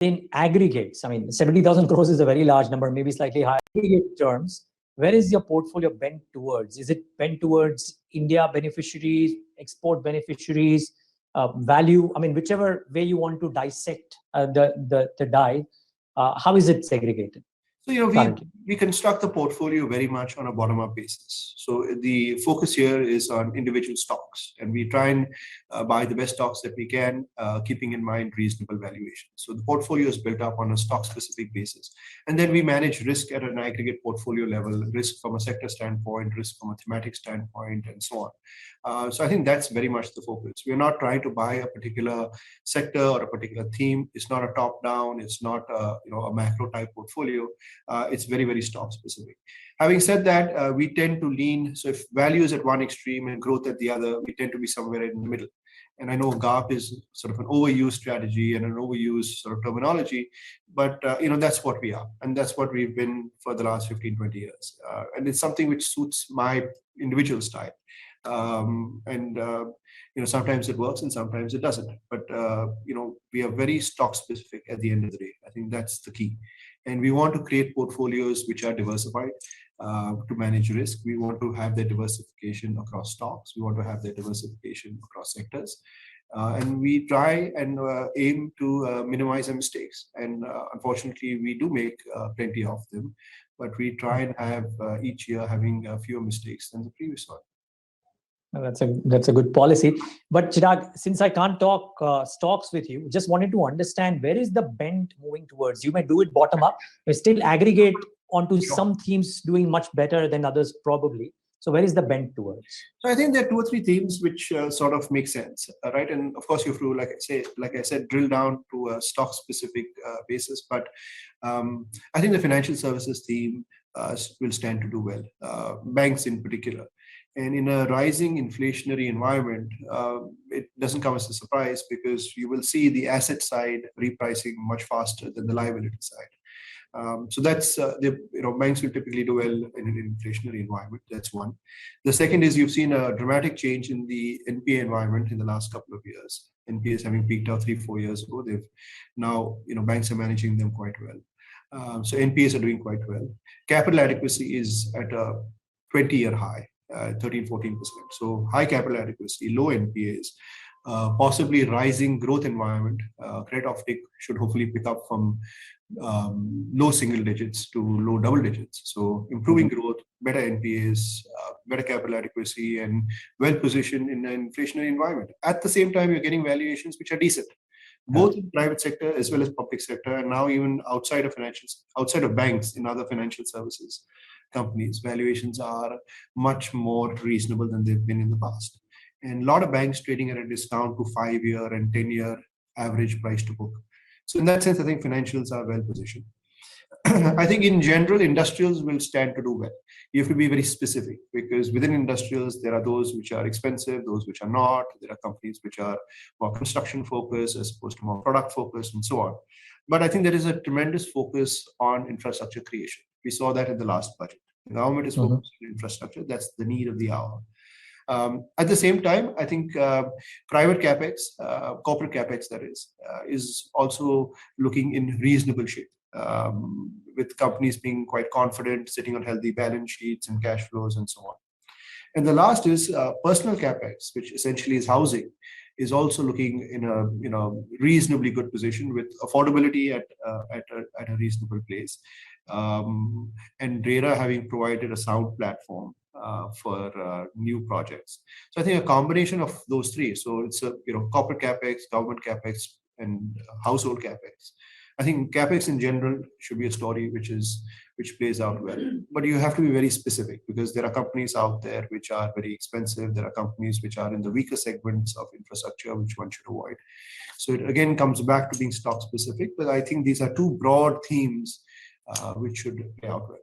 in aggregates, I mean, 70,000 crores is a very large number, maybe slightly higher. Aggregate terms, where is your portfolio bent towards? Is it bent towards India beneficiaries, export beneficiaries, value? I mean, whichever way you want to dissect the die, how is it segregated? So, we construct the portfolio very much on a bottom-up basis. So the focus here is on individual stocks, and we try and buy the best stocks that we can, keeping in mind reasonable valuation. So the portfolio is built up on a stock-specific basis. And then we manage risk at an aggregate portfolio level, risk from a sector standpoint, risk from a thematic standpoint, and so on. So I think that's very much the focus. We're not trying to buy a particular sector or a particular theme. It's not a top-down. It's not a macro-type portfolio. It's very, very stock specific. Having said that, we tend to lean, so if value is at one extreme and growth at the other, we tend to be somewhere in the middle. And I know GARP is sort of an overused strategy and an overused sort of terminology, but that's what we are. And that's what we've been for the last 15, 20 years. And it's something which suits my individual style. Sometimes it works and sometimes it doesn't. But, we are very stock specific at the end of the day. I think that's the key. And we want to create portfolios which are diversified to manage risk. We want to have that diversification across stocks. We want to have that diversification across sectors. And we try and aim to minimize our mistakes. And unfortunately, we do make plenty of them. But we try and have each year having fewer mistakes than the previous one. That's a good policy. But Chirag, since I can't talk stocks with you, just wanted to understand where is the bend moving towards? You may do it bottom up, but still aggregate onto some themes doing much better than others probably. So where is the bend towards? So I think there are 2 or 3 themes which sort of make sense, right? And of course you have to, like I said, drill down to a stock specific basis. But I think the financial services theme will stand to do well, banks in particular. And in a rising inflationary environment, it doesn't come as a surprise because you will see the asset side repricing much faster than the liability side. So that's, banks will typically do well in an inflationary environment. That's one. The second is you've seen a dramatic change in the NPA environment in the last couple of years. NPAs having peaked out 3-4 years ago. They've now, banks are managing them quite well. So NPAs are doing quite well. Capital adequacy is at a 20-year high. 13-14%. So high capital adequacy, low NPAs, possibly rising growth environment. Credit offtake should hopefully pick up from low single digits to low double digits. So improving growth, better NPAs, better capital adequacy, and well positioned in an inflationary environment. At the same time, you're getting valuations which are decent, both in private sector as well as public sector, and now even outside of banks in other financial services companies, valuations are much more reasonable than they've been in the past. And a lot of banks trading at a discount to 5-year and 10-year average price to book. So in that sense, I think financials are well positioned. I think in general, industrials will stand to do well. You have to be very specific because within industrials, there are those which are expensive, those which are not. There are companies which are more construction focused as opposed to more product focused and so on. But I think there is a tremendous focus on infrastructure creation. We saw that in the last budget. The government is focused on infrastructure. That's the need of the hour. At the same time, I think private capex, corporate capex that is also looking in reasonable shape. With companies being quite confident, sitting on healthy balance sheets and cash flows and so on. And the last is personal capex, which essentially is housing, is also looking in a reasonably good position with affordability at a reasonable place, and RERA having provided a sound platform for new projects. So I think a combination of those three. So it's corporate capex, government capex, and household capex. I think capex in general should be a story which plays out well, but you have to be very specific because there are companies out there which are very expensive. There are companies which are in the weaker segments of infrastructure which one should avoid. So it again comes back to being stock specific, but I think these are two broad themes which should play out well.